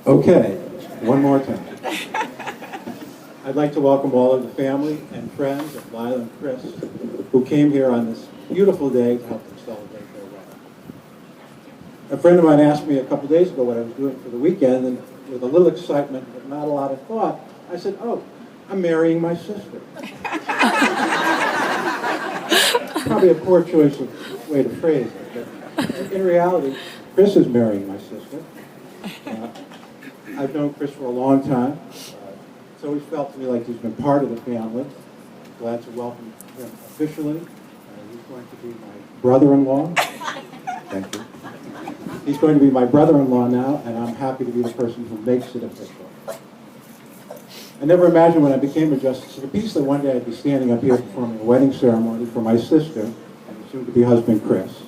Okay, one more time. I'd like to welcome all of the family and friends of Lila and Chris who came here on this beautiful day to help them celebrate their wedding. A friend of mine asked me a couple days ago what I was doing for the weekend, and with a little excitement but not a lot of thought, I said, "Oh, I'm marrying my sister." Probably a poor choice of way to phrase it, but in reality, Chris is marrying my sister. I've known Chris for a long time. It's always felt to me like he's been part of the family. Glad to welcome him officially. He's going to be my brother-in-law. Thank you. He's going to be my brother-in-law now, and I'm happy to be the person who makes it official. I never imagined when I became a justice of the peace that one day I'd be standing up here performing a wedding ceremony for my sister and soon-to-be husband, Chris.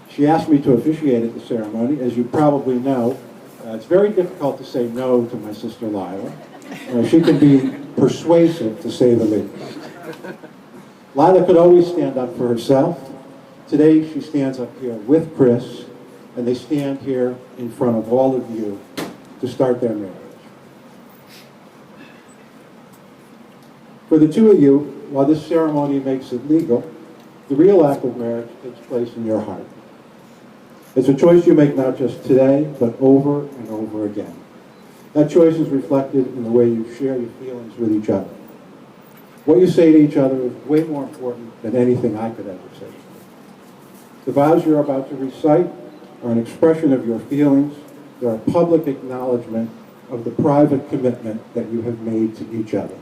She asked me to officiate at the ceremony. As you probably know, it's very difficult to say no to my sister Lila. She can be persuasive, to say the least. Lila could always stand up for herself. Today, she stands up here with Chris, and they stand here in front of all of you to start their marriage. For the two of you, while this ceremony makes it legal, the real act of marriage takes place in your heart. It's a choice you make not just today, but over and over again. That choice is reflected in the way you share your feelings with each other. What you say to each other is way more important than anything I could ever say. The vows you're about to recite are an expression of your feelings. They're a public acknowledgement of the private commitment that you have made to each other.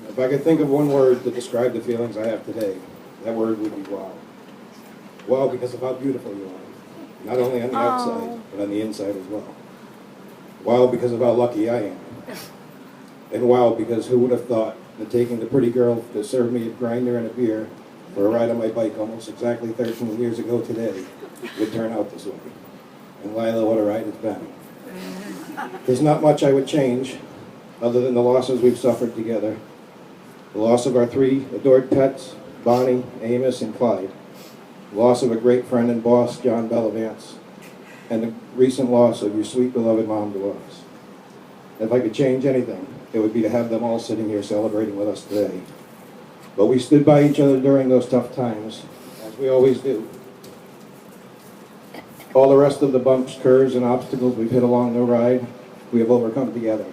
If I could think of one word to describe the feelings I have today, that word would be wow. Wow because of how beautiful you are. Not only on the outside, but on the inside as well. Wow because of how lucky I am. And wow because who would have thought that taking the pretty girl to serve me a grinder and a beer for a ride on my bike almost exactly 13 years ago today would turn out this way. And Lila, what a ride it's been. There's not much I would change other than the losses we've suffered together. The loss of our three adored pets, Bonnie, Amos, and Clyde. The loss of a great friend and boss, John Bellavance. And the recent loss of your sweet, beloved mom, Dolores. If I could change anything, it would be to have them all sitting here celebrating with us today. But we stood by each other during those tough times, as we always do. All the rest of the bumps, curves, and obstacles we've hit along the ride, we have overcome together.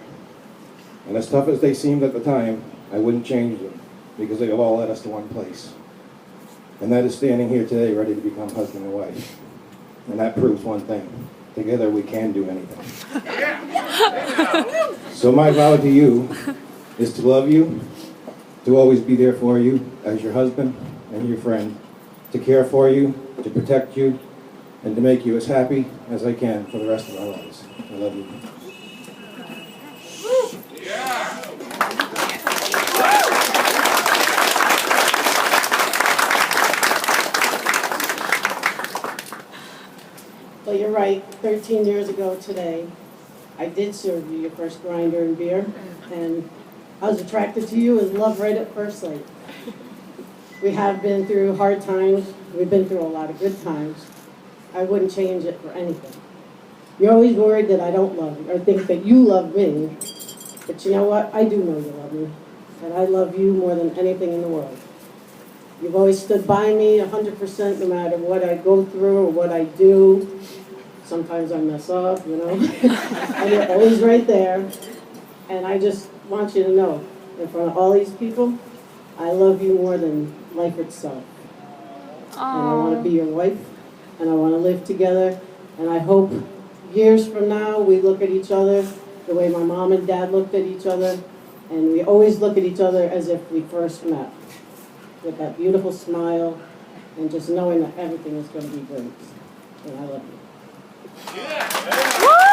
And as tough as they seemed at the time, I wouldn't change them, because they have all led us to one place. And that is standing here today ready to become husband and wife. And that proves one thing. Together we can do anything. So my vow to you is to love you, to always be there for you as your husband and your friend, to care for you, to protect you, and to make you as happy as I can for the rest of our lives. I love you. Well, you're right. 13 years ago today, I did serve you your first grinder and beer, and I was attracted to you and love right at first sight. We have been through hard times. We've been through a lot of good times. I wouldn't change it for anything. You're always worried that I don't love you or think that you love me, but you know what? I do know you love me, and I love you more than anything in the world. You've always stood by me 100% no matter what I go through or what I do. Sometimes I mess up, you know, and you're always right there. And I just want you to know, in front of all these people, I love you more than life itself. And I want to be your wife, and I want to live together, and I hope years from now we look at each other the way my mom and dad looked at each other, and we always look at each other as if we first met, with that beautiful smile, and just knowing that everything is going to be great. And I love you. Yeah.